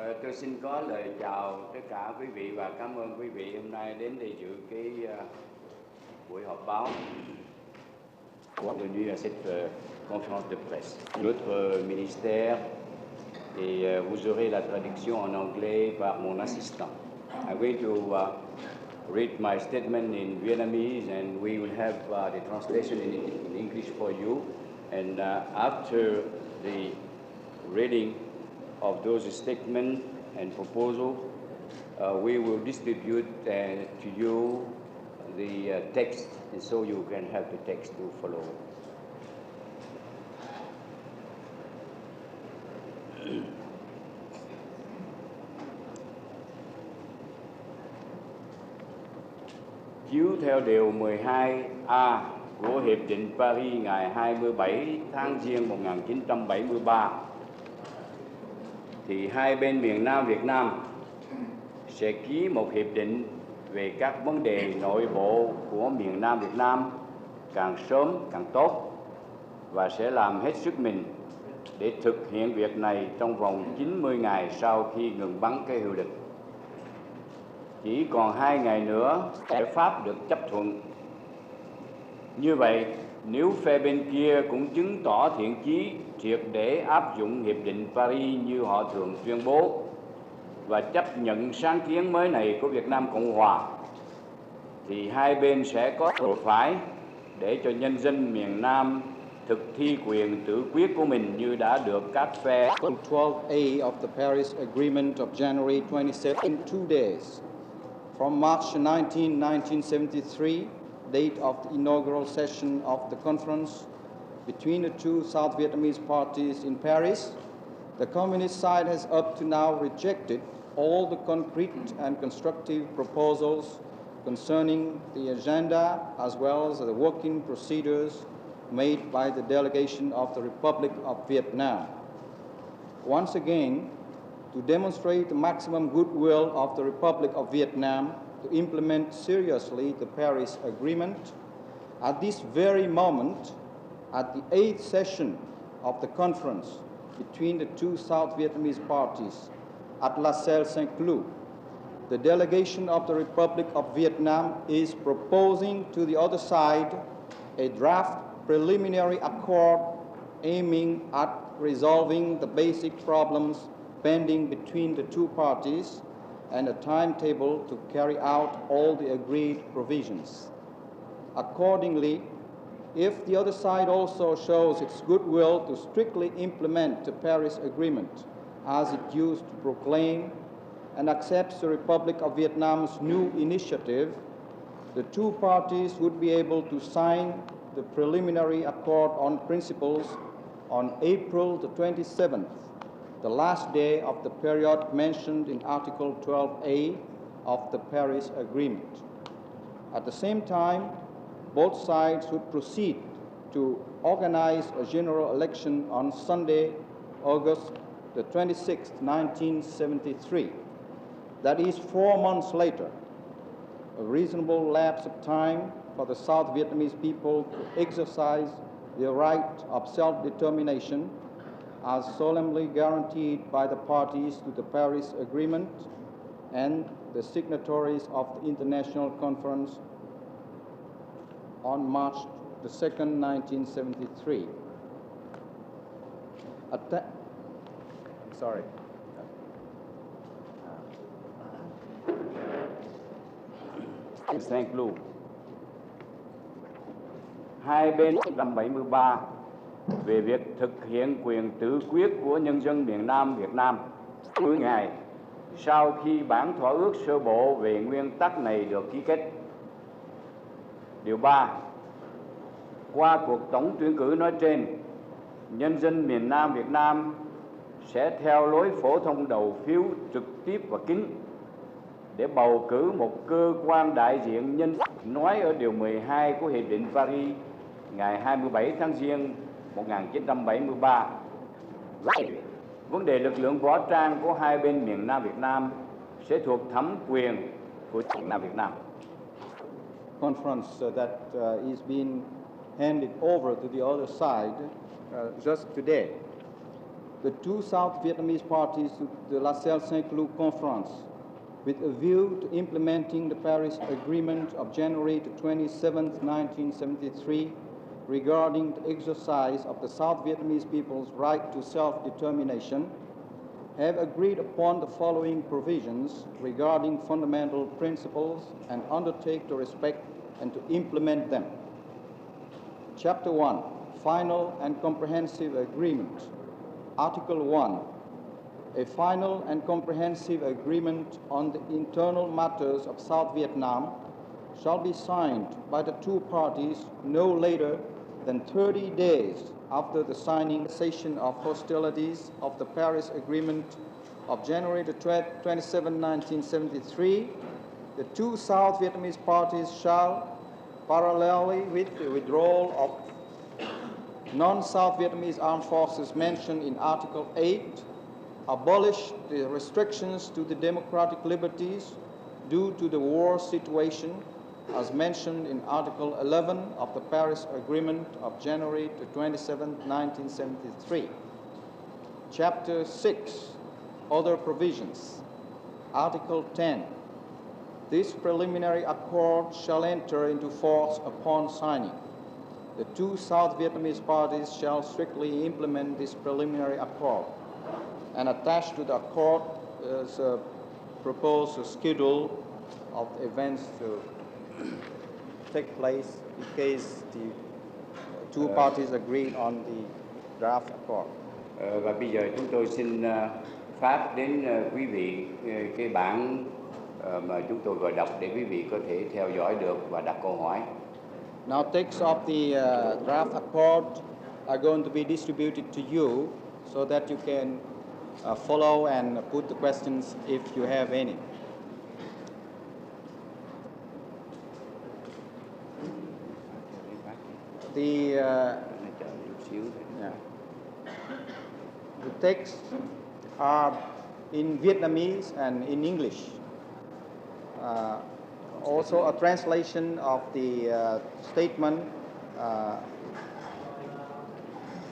Tôi xin có lời chào tất cả quý vị và cảm ơn quý vị hôm nay đến để dự cái buổi họp báo. Bienvenue à cette conférence de presse. Notre ministère et vous aurez la traduction en anglais par mon assistant. I'm going to read my statement in Vietnamese and we will have the translation in English for you. And after the reading of those statements and proposals, we will distribute to you the text, and so you can have the text to follow. Chiếu theo điều 12A của Hiệp định Paris ngày 27 tháng Giêng 1973, thì hai bên miền Nam Việt Nam sẽ ký một hiệp định về các vấn đề nội bộ của miền Nam Việt Nam càng sớm càng tốt, và sẽ làm hết sức mình để thực hiện việc này trong vòng 90 ngày sau khi ngừng bắn có hiệu lực. Chỉ còn 2 ngày nữa giải pháp được chấp thuận. Như vậy, nếu phe bên kia cũng chứng tỏ thiện chí triệt để áp dụng Hiệp định Paris như họ thường tuyên bố và chấp nhận sáng kiến mới này của Việt Nam Cộng Hòa, thì hai bên sẽ có đột phá để cho nhân dân miền Nam thực thi quyền tự quyết của mình như đã được các phe. 12A of the Paris Agreement of January 27 in 2 days. From March 19, 1973, date of the inaugural session of the conference between the two South Vietnamese parties in Paris, the communist side has up to now rejected all the concrete and constructive proposals concerning the agenda as well as the working procedures made by the delegation of the Republic of Vietnam. Once again, to demonstrate the maximum goodwill of the Republic of Vietnam to implement seriously the Paris Agreement, at this very moment, at the 8th session of the conference between the two South Vietnamese parties at La Salle Saint-Cloud, the delegation of the Republic of Vietnam is proposing to the other side a draft preliminary accord aiming at resolving the basic problems pending between the two parties and a timetable to carry out all the agreed provisions. Accordingly, if the other side also shows its goodwill to strictly implement the Paris Agreement as it used to proclaim and accepts the Republic of Vietnam's new initiative, the two parties would be able to sign the preliminary accord on principles on April the 27th, the last day of the period mentioned in Article 12A of the Paris Agreement. At the same time, both sides would proceed to organize a general election on Sunday, August the 26th, 1973. That is 4 months later, a reasonable lapse of time for the South Vietnamese people to exercise their right of self-determination as solemnly guaranteed by the parties to the Paris Agreement and the signatories of the International Conference on March the 2nd, 1973. Saint-Cloud. Hai bên 1973 về việc thực hiện quyền tự quyết của nhân dân miền Nam Việt Nam 10 ngày sau khi bản thỏa ước sơ bộ về nguyên tắc này được ký kết. Điều 3. Qua cuộc tổng tuyển cử nói trên, nhân dân miền Nam Việt Nam sẽ theo lối phổ thông đầu phiếu trực tiếp và kín để bầu cử một cơ quan đại diện nhân nói ở điều 12 của Hiệp định Paris ngày 27 tháng Giêng 1973. Vấn đề lực lượng võ trang của hai bên miền Nam Việt Nam sẽ thuộc thẩm quyền của chính Nam Việt Nam. Conference that is being handed over to the other side just today. the two South Vietnamese parties to the La Salle Saint-Cloud Conference with a view to implementing the Paris Agreement of January 27, 1973 regarding the exercise of the South Vietnamese people's right to self-determination, have agreed upon the following provisions regarding fundamental principles and undertake to respect and to implement them. Chapter 1, Final and Comprehensive Agreement. Article 1, a final and comprehensive agreement on the internal matters of South Vietnam shall be signed by the two parties no later than 30 days after the signing cessation of hostilities of the Paris Agreement of January 27, 1973. The two South Vietnamese parties shall, parallelly with the withdrawal of non-South Vietnamese armed forces mentioned in Article 8, abolish the restrictions to the democratic liberties due to the war situation as mentioned in Article 11 of the Paris Agreement of January 27, 1973. Chapter 6, Other Provisions. Article 10. This preliminary accord shall enter into force upon signing. The two South Vietnamese parties shall strictly implement this preliminary accord, and attached to the accord is a proposed schedule of events to take place in case the two parties agree on the draft accord. Và bây giờ chúng tôi xin phát đến quý vị cái bản mà chúng tôi vừa đọc để quý vị có thể theo dõi được và đặt câu hỏi. Now text of the draft accord are going to be distributed to you so that you can follow and put the questions if you have any. The texts are in Vietnamese and in English. Also a translation of the statement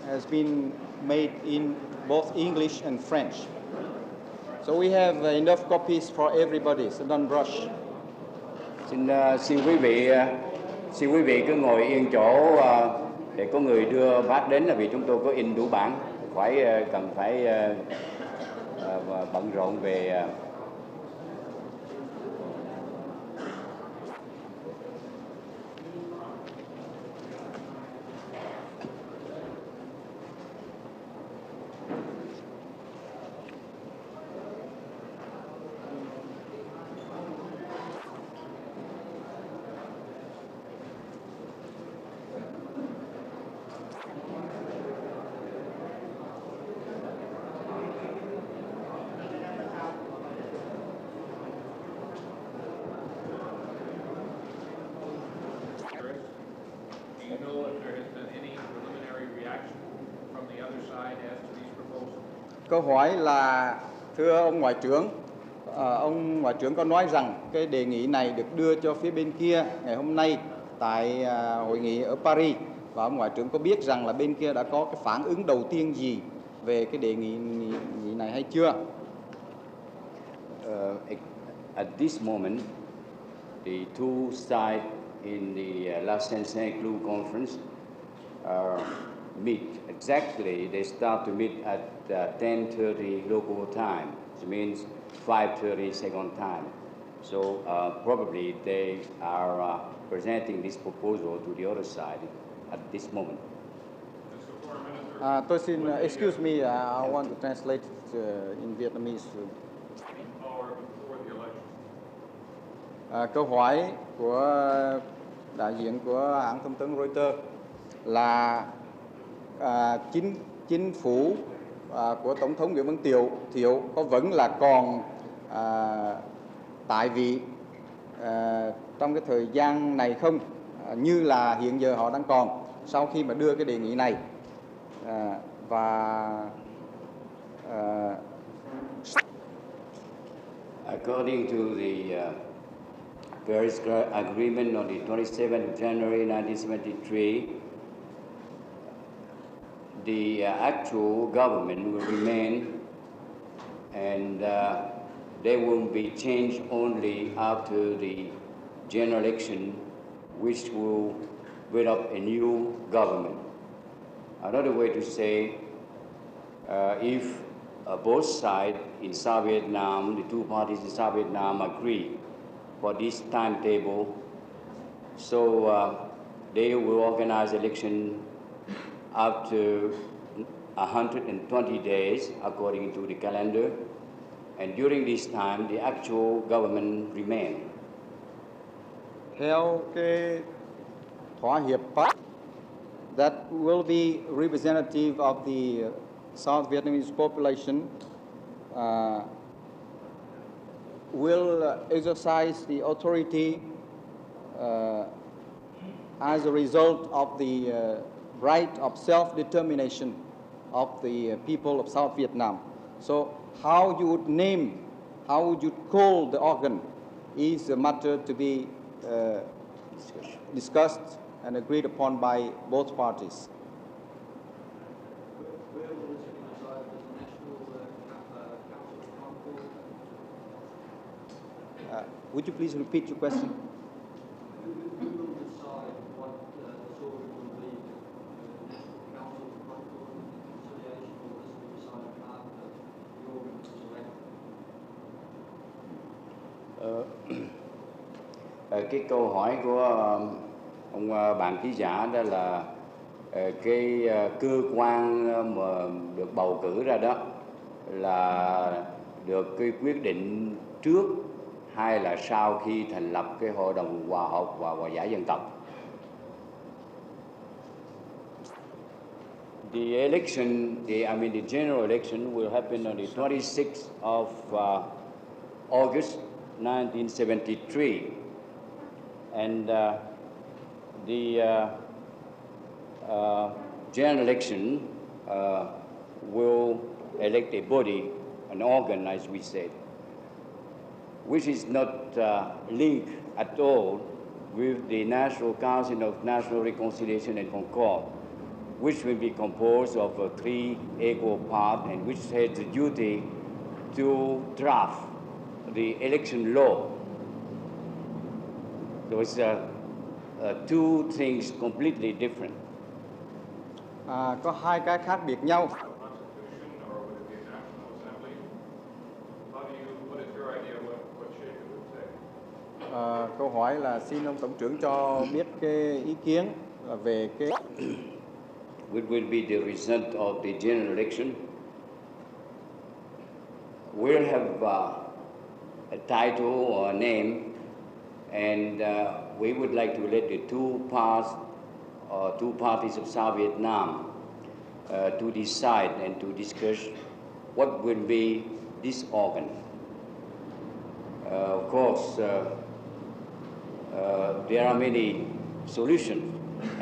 has been made in both English and French. So we have enough copies for everybody, so don't rush. Xin quý vị cứ ngồi yên chỗ để có người đưa phát đến, là vì chúng tôi có in đủ bản, cần phải bận rộn về Câu hỏi là, thưa ông Ngoại trưởng, ông Ngoại trưởng có nói rằng cái đề nghị này được đưa cho phía bên kia ngày hôm nay tại hội nghị ở Paris, và ông Ngoại trưởng có biết rằng là bên kia đã có cái phản ứng đầu tiên gì về cái đề nghị này hay chưa? At this moment, the two sides in the La Salle Saint-Cloud conference meet exactly. They start to meet at 10:30 local time, which means 5:30 second time. So probably they are presenting this proposal to the other side at this moment. Tôi xin, excuse me, I want to translate in Vietnamese. Câu hỏi của đại diện của hãng thông tấn Reuters là chính phủ của Tổng thống Nguyễn Văn Thiệu có vẫn là còn tại vị trong cái thời gian này không, như là hiện giờ họ đang còn sau khi mà đưa cái đề nghị này, và according to the Paris Agreement on the 27th of January 1973, the actual government will remain, and they will be changed only after the general election, which will build up a new government. Another way to say, if both sides in South Vietnam, the two parties in South Vietnam agree for this timetable, so they will organize election after 120 days according to the calendar, and during this time the actual government remain. Theo cái thỏa hiệp that will be representative of the South Vietnamese population will exercise the authority as a result of the right of self-determination of the people of South Vietnam. So how you would name, how would you call the organ is a matter to be discussed and agreed upon by both parties. Where will this be decided at the National Council of Concord? Would you please repeat your question? Who will decide what this organ will be? The National Council of Concord Conciliation, or will this be decided after the organ is elected? Cái câu hỏi của ông bạn ký giả đó là cái cơ quan mà được bầu cử ra đó là được cái quyết định trước hay là sau khi thành lập cái hội đồng hòa học và hòa giải dân tộc. The election, the general election will happen on the 26th of August 1973. And the general election will elect a body, an organ, as we said, which is not linked at all with the National Council of National Reconciliation and Concord, which will be composed of 3 equal parts and which has the duty to draft the election law. So it's two things completely different. Có hai cái khác biệt nhau. Câu hỏi là xin ông Tổng trưởng cho biết cái ý kiến về cái What will be the result of the general election? We'll have a title or a name, and we would like to let the two parties of South Vietnam to decide and to discuss what will be this organ. Of course, there are many solutions,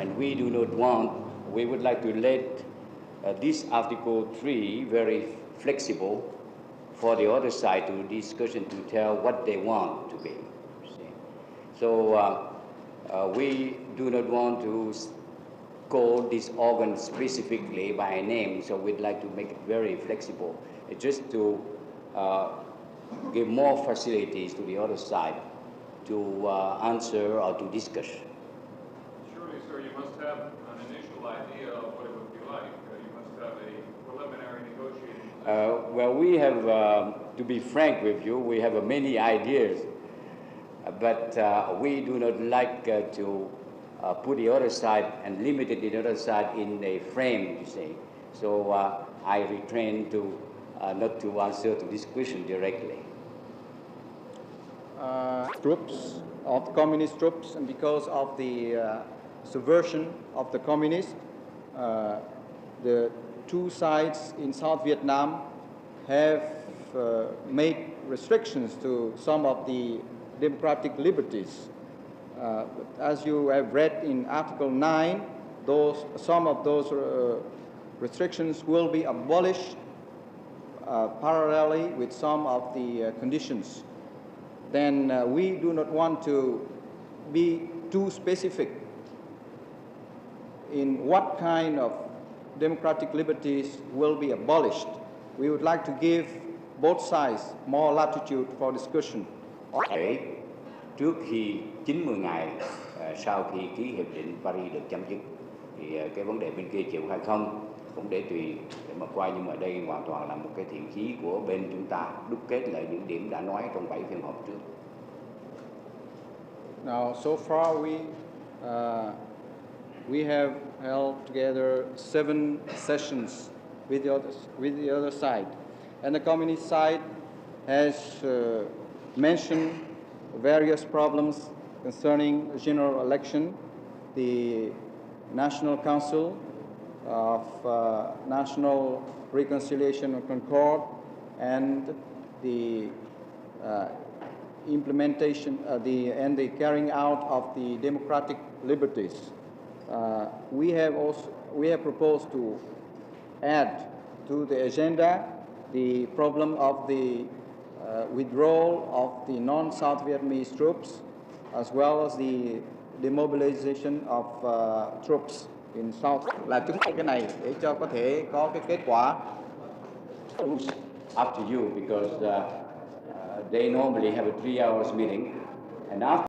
and we do not want. We would like to let this Article 3 very flexible for the other side to discuss and to tell what they want to be. So we do not want to call this organ specifically by a name, so we'd like to make it very flexible, just to give more facilities to the other side to answer or to discuss. Surely, sir, you must have an initial idea of what it would be like. You must have a preliminary negotiating. Well, we have, to be frank with you, we have many ideas, but we do not like to put the other side and limit the other side in a frame, you say. So I refrain to not to answer to this question directly. Troops of communist troops, and because of the subversion of the communists, the two sides in South Vietnam have made restrictions to some of the democratic liberties. As you have read in Article 9, some of those restrictions will be abolished parallelly with some of the conditions. Then we do not want to be too specific in what kind of democratic liberties will be abolished, we would like to give both sides more latitude for discussion. Để trước khi 90 ngày sau khi ký hiệp định Paris được chấm dứt thì cái vấn đề bên kia chịu hay không cũng để tùy để mà coi, nhưng mà đây hoàn toàn là một cái thiện chí của bên chúng ta đúc kết lại những điểm đã nói trong 7 phiên họp trước. Now, so far we have held together 7 sessions with the other side, and the communist side has mentioned various problems concerning the general election, the National Council of National Reconciliation and Concord, and the implementation and the carrying out of the democratic liberties. We have proposed to add to the agenda the problem of the withdrawal of the non-South Vietnamese troops, as well as the demobilization of troops in South. Là chúng ta cái này để cho có thể có cái kết quả. Up to you, because they normally have a 3 hours meeting, and after